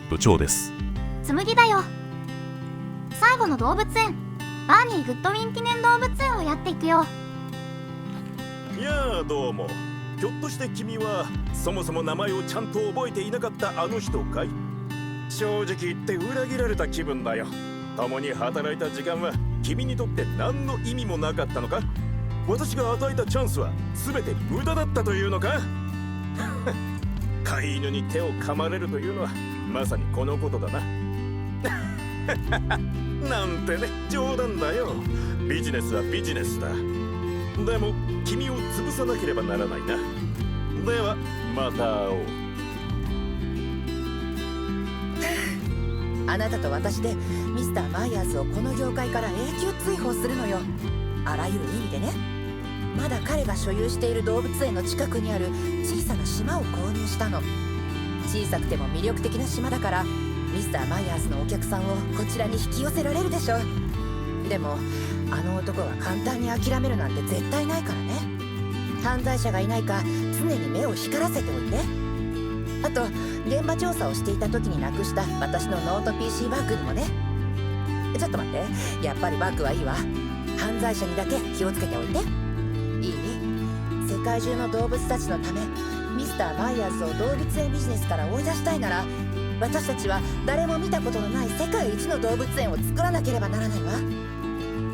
部長です。紬だよ。最後の動物園、バーニー・グッドウィン記念動物園をやっていくよ。いやあ、どうも。ひょっとして君はそもそも名前をちゃんと覚えていなかったあの人かい？正直言って裏切られた気分だよ。共に働いた時間は君にとって何の意味もなかったのか？私が与えたチャンスは全て無駄だったというのか？飼い犬に手を噛まれるというのはまさにこのことだな。なんてね、冗談だよ。ビジネスはビジネスだ。でも君を潰さなければならないな。ではまた会おう。あなたと私でミスター・マイヤーズをこの業界から永久追放するのよ。あらゆる意味でね。まだ彼が所有している動物園の近くにある小さな島を購入したの。小さくても魅力的な島だからミスター・マイヤーズのお客さんをこちらに引き寄せられるでしょ。でもあの男が簡単に諦めるなんて絶対ないからね。犯罪者がいないか常に目を光らせておいて。あと現場調査をしていた時になくした私のノート PC バッグにもね。ちょっと待って、やっぱりバッグはいいわ。犯罪者にだけ気をつけておいて。いい？世界中の動物たちのためミスター・マイヤーズを動物園ビジネスから追い出したいなら、私たちは誰も見たことのない世界一の動物園を作らなければならないわ。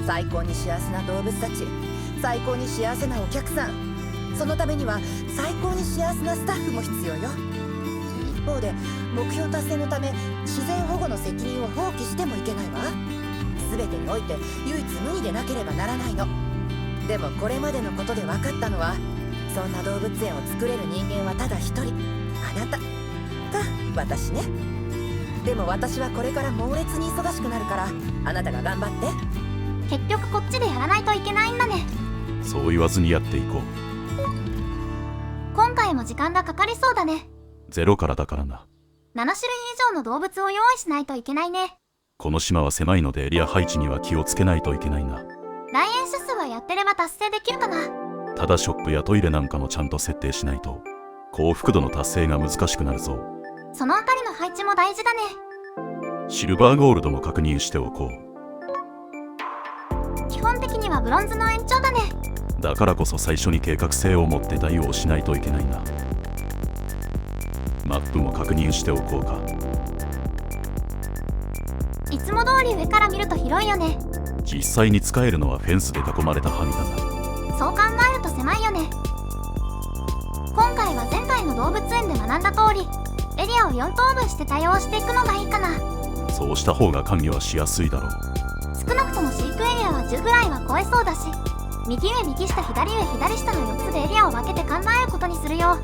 最高に幸せな動物たち、最高に幸せなお客さん、そのためには最高に幸せなスタッフも必要よ。一方で目標達成のため自然保護の責任を放棄してもいけないわ。全てにおいて唯一無二でなければならないの。でもこれまでのことで分かったのは、そんな動物園を作れる人間はただ一人、あなたか私ね。でも私はこれから猛烈に忙しくなるから、あなたが頑張って。結局こっちでやらないといけないんだね。そう言わずにやっていこう。今回も時間がかかりそうだね。ゼロからだからな。7種類以上の動物を用意しないといけないね。この島は狭いのでエリア配置には気をつけないといけないな。来園者数はやってれば達成できるかな。ただショップやトイレなんかもちゃんと設定しないと幸福度の達成が難しくなるぞ。そのあたりの配置も大事だね。シルバーゴールドも確認しておこう。基本的にはブロンズの延長だね。だからこそ最初に計画性を持って対応しないといけないな。マップも確認しておこうか。いつも通り上から見ると広いよね。実際に使えるのはフェンスで囲まれた範囲だな。そう考えると狭いよね。今回は前回の動物園で学んだ通りエリアを4等分して対応していくのがいいかな。そうした方が管理はしやすいだろう。少なくとも飼育エリアは10ぐらいは超えそうだし、右上右下左上左下の4つでエリアを分けて考えることにするよ。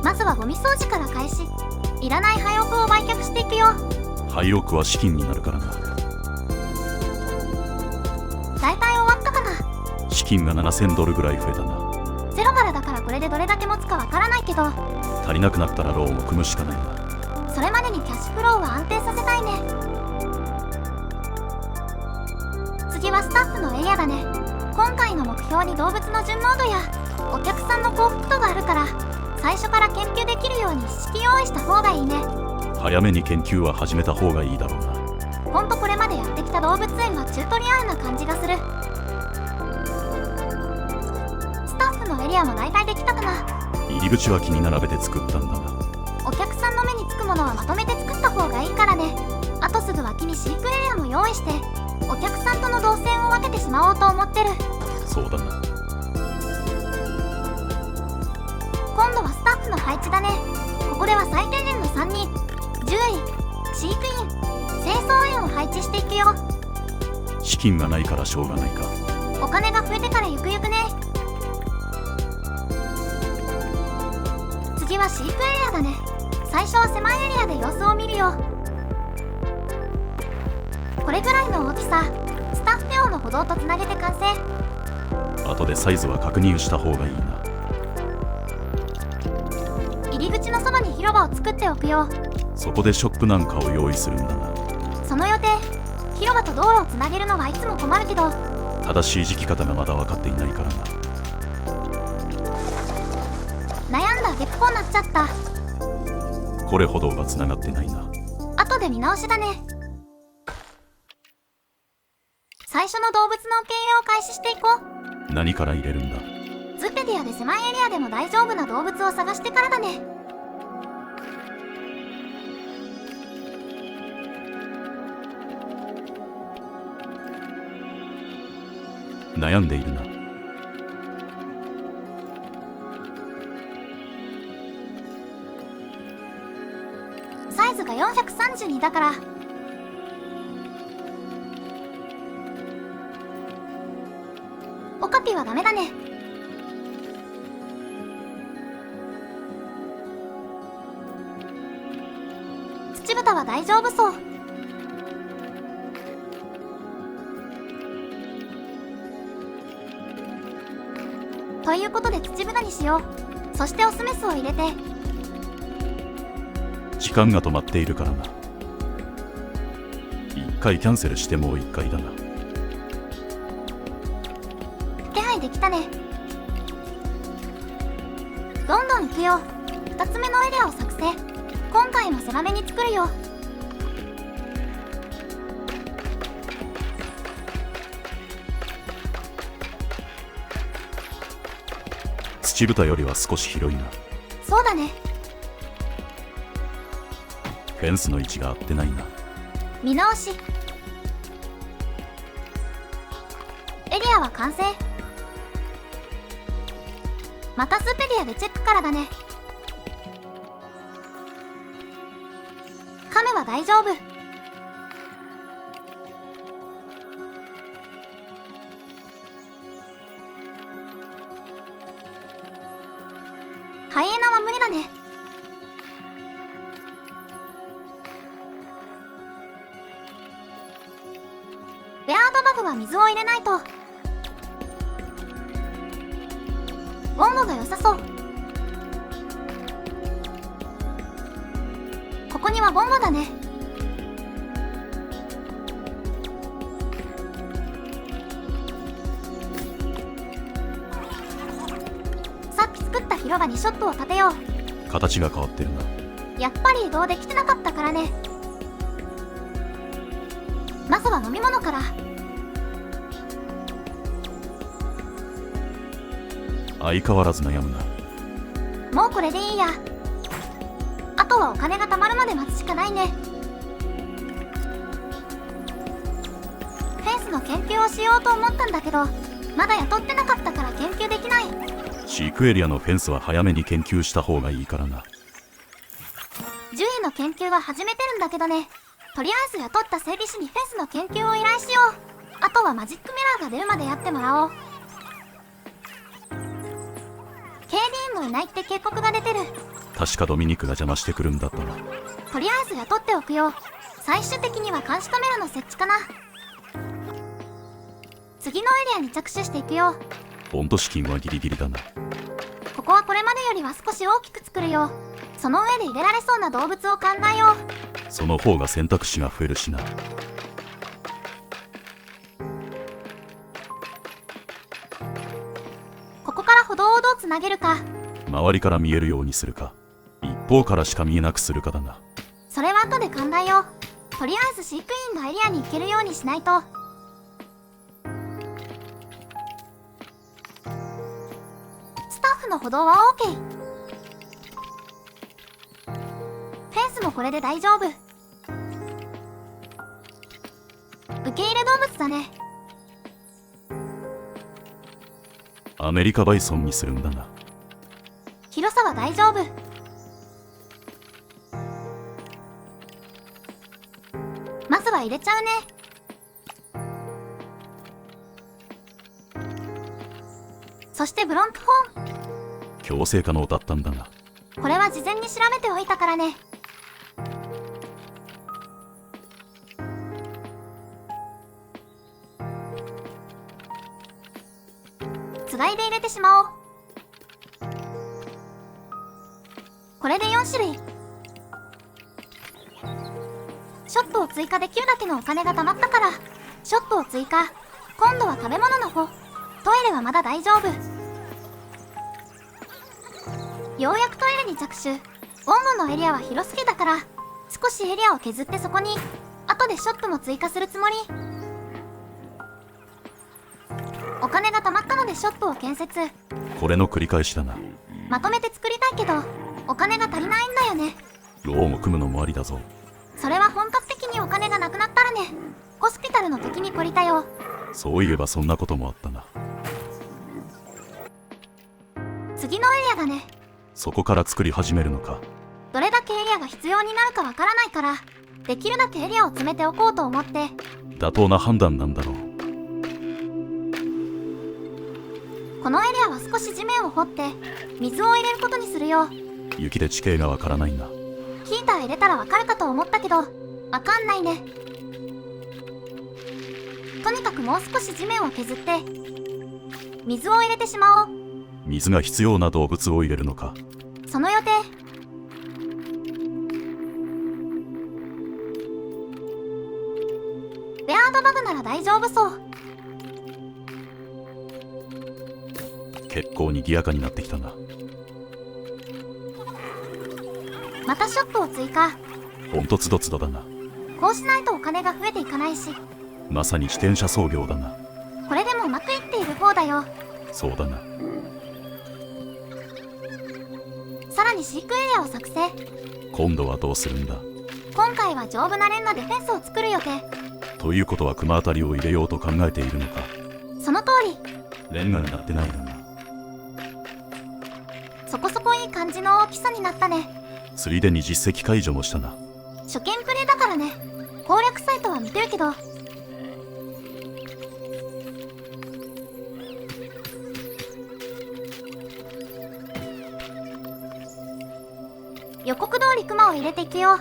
まずはゴミ掃除から開始。いらない廃屋を売却していくよ。廃屋は資金になるからな。だいたい終わったかな。資金が$7000ぐらい増えたな。ゼロからだからこれでどれだけ持つかわからないけど、足りなくなったらローンを組むしかないな。それまでにキャッシュフローは安定させたいね。次はスタッフのエリアだね。今回の目標に動物の順応度やお客さんの幸福度があるから、最初から研究できるように一式用意した方がいいね。早めに研究は始めた方がいいだろうな。ほんとこれまでやってきた動物園はチュートリアルな感じがする。スタッフのエリアも大体できたかな。入り口は気に並べて作ったんだな。お客さんの目につくものはまとめて作った方がいいからね。あとすぐ脇に飼育エリアも用意してお客さんとの動線を分けてしまおうと思ってる。そうだな。今度はスタッフの配置だね。ここでは最低限の3人、獣医、飼育員、清掃員を配置していくよ。資金がないからしょうがないか。お金が増えてからゆくゆくね。次は飼育エリアだね。最初は狭いエリアで様子を見るよ。これぐらいの大きさ、スタッフ用の歩道とつなげて完成。後でサイズは確認した方がいいな。入り口のそばに広場を作っておくよ。そこでショップなんかを用意するんだな。その予定。広場と道路をつなげるのはいつも困るけど、正しい時期方がまだ分かっていないからな。悩んだ挙句こうなっちゃった。これ歩道がつながってないな。後で見直しだね。最初の動物の受け入れを開始していこう。何から入れるんだ？ズペディアで狭いエリアでも大丈夫な動物を探してからだね。悩んでいるな。サイズが432だから。オカピはダメだね。ツチブタは大丈夫そう。ということでツチブタにしよう。そしてオスメスを入れて。時間が止まっているからな。1回キャンセルしてもう1回だな。手配できたね。どんどん行くよ。2つ目のエリアを作成。今回も狭めに作るよ。土豚よりは少し広いな。そうだね。フェンスの位置が合ってないな。見直し。エリアは完成。またスペディアでチェックからだね。カメは大丈夫。ハイエナは無理だね。ベアードバグは水を入れないと。温度が良さそう。ここにはボンボだね。さっき作った広場にショットを立てよう。形が変わってるな。やっぱり移動できてなかったからね。まずは飲み物から。相変わらず悩むな。もうこれでいいや。あとはお金が貯まるまで待つしかないね。フェンスの研究をしようと思ったんだけど、まだ雇ってなかったから研究できない。飼育エリアのフェンスは早めに研究した方がいいからな。獣医の研究は始めてるんだけどね。とりあえず雇った整備士にフェンスの研究を依頼しよう。あとはマジックミラーが出るまでやってもらおう。警備員もいないって警告が出てる。確かドミニクが邪魔してくるんだったな。とりあえず雇っておくよ。最終的には監視カメラの設置かな。次のエリアに着手していくよ。フォント資金はギリギリだな。ここはこれまでよりは少し大きく作るよ。その上で入れられそうな動物を考えよう。その方が選択肢が増えるしな。ここから歩道をどうつなげるか。周りから見えるようにするか、一方からしか見えなくするかだな。それは後で考えよう。とりあえず飼育員がエリアに行けるようにしないと。スタッフの歩道は OK。 フェンスもこれで大丈夫。受け入れ動物だね。アメリカバイソンにするんだな。広さは大丈夫。まずは入れちゃうね。そしてブロンクホーン。強制可能だったんだな。これは事前に調べておいたからね。つがいで入れてしまおう。これで4種類。ショットを追加できるだけのお金が貯まったから、ショットを追加。今度は食べ物の方。トイレはまだ大丈夫。ようやくトイレに着手。オンゴのエリアは広すぎたから、少しエリアを削ってそこに後でショップも追加するつもり。お金が貯まったのでショップを建設。これの繰り返しだな。まとめて作りたいけどお金が足りないんだよね。ローンを組むのもありだぞ。それは本格的にお金がなくなったらね。ホスピタルの敵に懲りたよ。そういえばそんなこともあったな。次のエリアだね。そこから作り始めるのか。どれだけエリアが必要になるかわからないから、できるだけエリアを詰めておこうと思って。妥当な判断なんだろう。このエリアは少し地面を掘って水を入れることにするよ。雪で地形がわからないな。ヒーター入れたらわかるかと思ったけど、わかんないね。とにかくもう少し地面を削って水を入れてしまおう。水が必要な動物を入れるのか。その予定。ベアードバグなら大丈夫そう。結構にぎやかになってきたな。またショップを追加。ほんとつどつどだな。こうしないとお金が増えていかないし。まさに自転車操業だな。これでもうまくいっている方だよ。そうだな。さらに飼育エリアを作成。今度はどうするんだ。今回は丈夫なレンガでフェンスを作る予定。ということは熊あたりを入れようと考えているのか。その通り。レンガになってないだな。そこそこいい感じの大きさになったね。ついでに実績解除もしたな。初見プレイだからね。攻略サイトは見てるけど。予告通りクマを入れていくよ。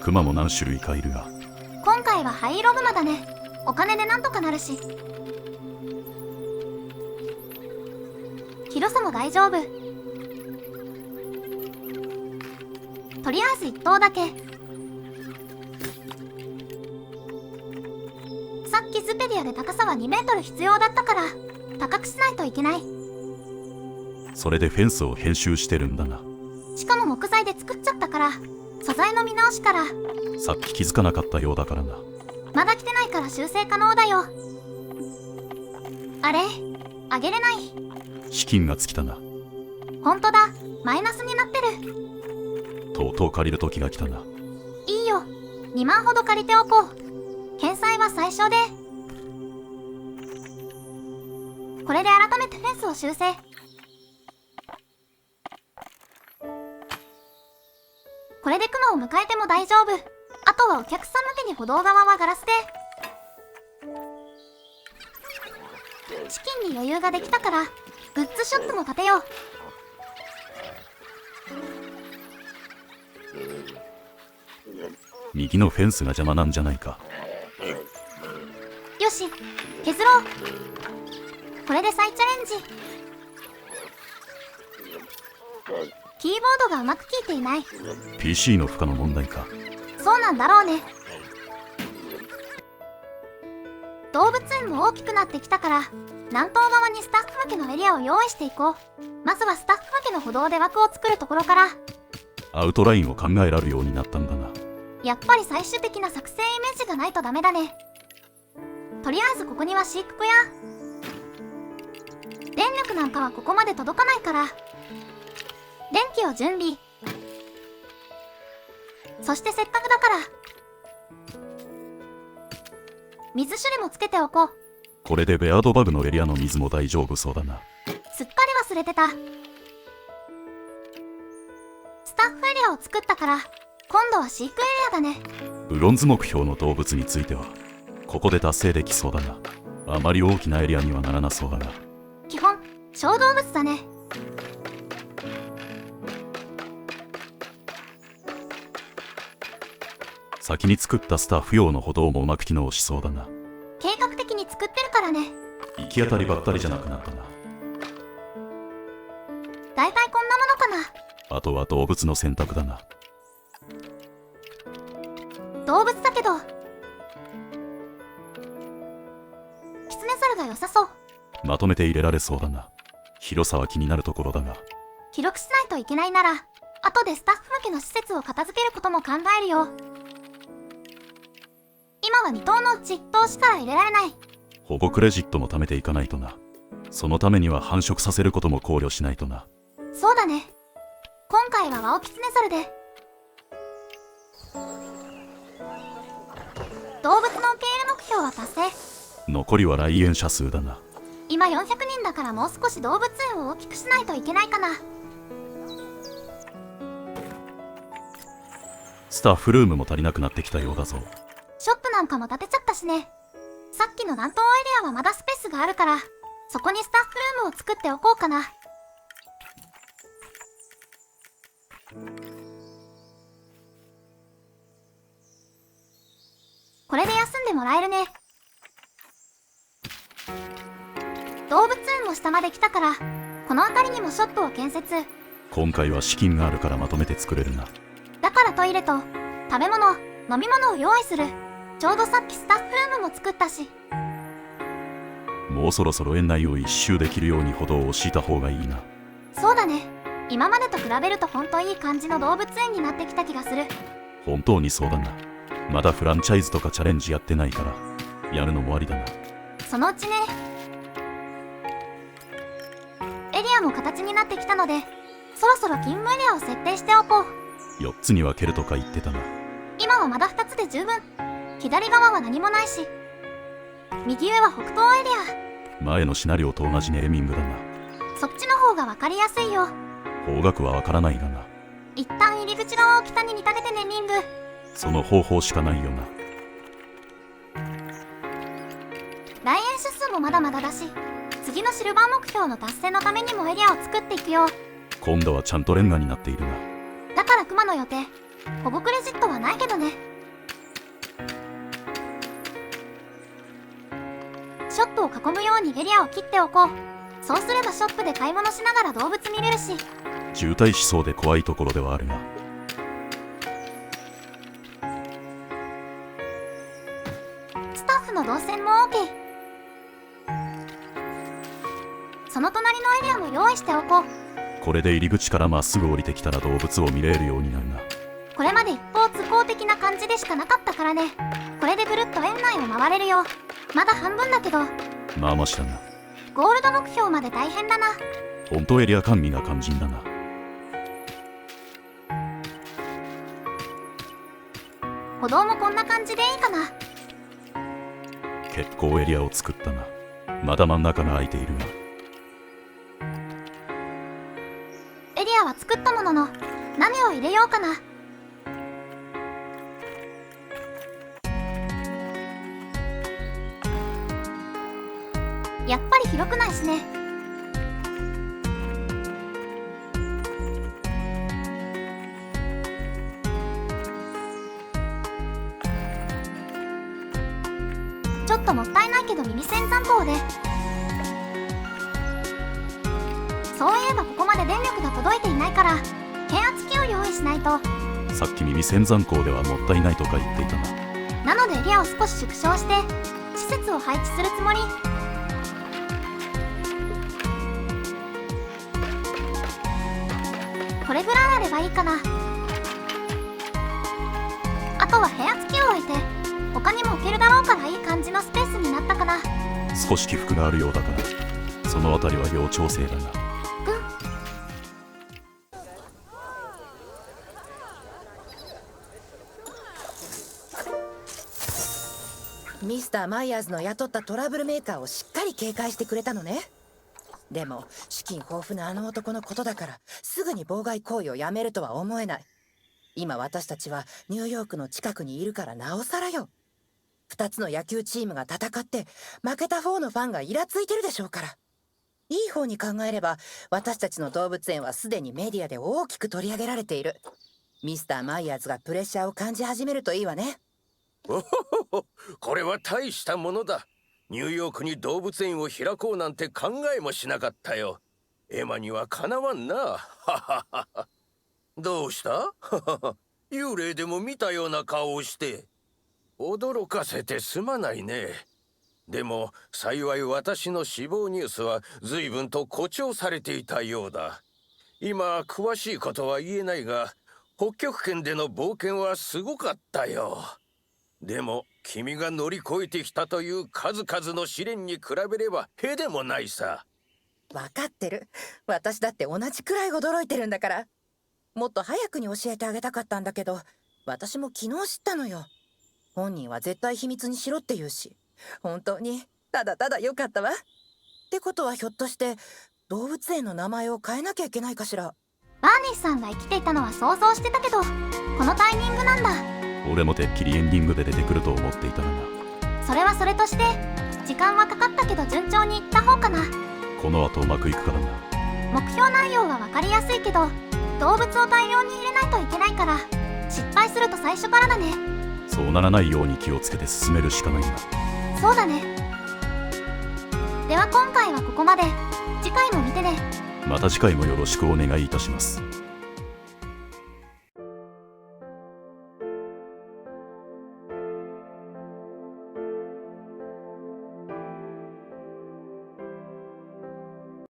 クマも何種類かいるが。今回は灰色グマだね。お金でなんとかなるし。広さも大丈夫。とりあえず1頭だけ。さっきズペディアで高さは2メートル必要だったから高くしないといけない。それでフェンスを編集してるんだな。しかも木材で作っちゃったから素材の見直しから。さっき気づかなかったようだからな。まだ来てないから修正可能だよ。あれあげれない。資金が尽きたな。ほんとだ、マイナスになってる。とうとう借りる時が来たな。いいよ、2万ほど借りておこう。返済は最初で。これで改めてフェンスを修正。これでクマを迎えても大丈夫。あとはお客さん向けに歩道側はガラスで。資金に余裕ができたからグッズショップも建てよう。右のフェンスが邪魔なんじゃないか。よし、削ろう。これで再チャレンジ。キーボードがうまく効いていない。 PC の負荷の問題か。そうなんだろうね。動物園も大きくなってきたから南東側にスタッフ向けのエリアを用意していこう。まずはスタッフ向けの歩道で枠を作るところから。アウトラインを考えられるようになったんだな。やっぱり最終的な作成イメージがないとダメだね。とりあえずここには飼育小屋。電力なんかはここまで届かないから電気を準備。そしてせっかくだから水処理もつけておこう。これでベアードバグのエリアの水も大丈夫そうだな。すっかり忘れてた。スタッフエリアを作ったから今度は飼育エリアだね。ブロンズ目標の動物についてはここで達成できそうだな。あまり大きなエリアにはならなそうだが。基本小動物だね。先に作ったスタッフ用の歩道もうまく機能しそうだな。計画的に作ってるからね。行き当たりばったりじゃなくなったな。だいたいこんなものかな。あとは動物の選択だな。動物だけどキツネザルが良さそう。まとめて入れられそうだな。広さは気になるところだが。広くしないといけないなら、後でスタッフ向けの施設を片付けることも考えるよ。今は2頭のうち1頭しか入れられない。保護クレジットも貯めていかないとな。そのためには繁殖させることも考慮しないとな。そうだね。今回はワオキツネザルで。動物の受け入れ目標は達成。残りは来園者数だな。今400人だからもう少し動物園を大きくしないといけないかな。スタッフルームも足りなくなってきたようだぞ。ショップなんかも建てちゃったしね。さっきの南東エリアはまだスペースがあるから、そこにスタッフルームを作っておこうかな。これで休んでもらえるね。動物園も下まで来たから、この辺りにもショップを建設。今回は資金があるからまとめて作れるな。だからトイレと食べ物、飲み物を用意する。ちょうどさっきスタッフルームも作ったし。もうそろそろ園内を一周できるように歩道を敷いた方がいいな。そうだね。今までと比べるとほんといい感じの動物園になってきた気がする。本当にそうだな。まだフランチャイズとかチャレンジやってないから、やるのもありだな。そのうちね。エリアも形になってきたので、そろそろ勤務エリアを設定しておこう。4つに分けるとか言ってたな。今はまだ2つで十分。左側は何もないし、右上は北東エリア。前のシナリオと同じネーミングだな。そっちの方が分かりやすいよ。方角はわからないがな。一旦入り口側を北に見立ててネーミング。その方法しかないよな。来園者数もまだまだだし、次のシルバー目標の達成のためにもエリアを作っていくよ。今度はちゃんとレンガになっているな。だからクマの予定、保護クレジットはないけどね。ショップを囲むようにエリアを切っておこう。そうすればショップで買い物しながら動物見れるし。渋滞しそうで怖いところではあるが。スタッフの動線も OK。 その隣のエリアも用意しておこう。これで入り口からまっすぐ降りてきたら動物を見れるようになるな。これまで一方通行的な感じでしかなかったからね。これでぐるっと園内を回れるよ。まだ半分だけど、まあましだな。ゴールド目標まで大変だな。本当エリア管理が肝心だな。歩道もこんな感じでいいかな。結構エリアを作ったな。まだ真ん中が空いているが。エリアは作ったものの、何を入れようかな。やっぱり広くないしね。ちょっともったいないけど耳栓残光で。そういえばここまで電力が届いていないから、変圧器を用意しないと。さっき耳栓残光ではもったいないとか言っていたな。なのでエリアを少し縮小して施設を配置するつもり。これぐらいあればいいかな。あとは変圧器を置いて他にも置けるだろうからいい感じのスペースになったかな。少し起伏があるようだからそのあたりは要調整だな。ミスターマイヤーズの雇ったトラブルメーカーをしっかり警戒してくれたのね。でも資金豊富なあの男のことだからすぐに妨害行為をやめるとは思えない。今私たちはニューヨークの近くにいるからなおさらよ。2つの野球チームが戦って負けた方のファンがイラついてるでしょうから。いい方に考えれば私たちの動物園はすでにメディアで大きく取り上げられている。ミスターマイヤーズがプレッシャーを感じ始めるといいわね。おほほほ、これは大したものだ。ニューヨークに動物園を開こうなんて考えもしなかったよ。エマにはかなわんな。はははは。どうした？ははは。幽霊でも見たような顔をして。驚かせてすまないね。でも幸い私の死亡ニュースは随分と誇張されていたようだ。今詳しいことは言えないが、北極圏での冒険はすごかったよ。でも君が乗り越えてきたという数々の試練に比べればへでもないさ。分かってる。私だって同じくらい驚いてるんだから。もっと早くに教えてあげたかったんだけど、私も昨日知ったのよ。本人は絶対秘密にしろって言うし、本当にただただ良かったわ。ってことはひょっとして動物園の名前を変えなきゃいけないかしら。バーニーさんが生きていたのは想像してたけど、このタイミングなんだ。俺もてっきりエンディングで出てくると思っていたのが。それはそれとして、時間はかかったけど順調にいった方かな。この後うまくいくからな。目標内容は分かりやすいけど、動物を大量に入れないといけないから、失敗すると最初からだね。そうならないように気をつけて進めるしかないんだ。そうだね。では今回はここまで。次回も見てね。また次回もよろしくお願いいたします。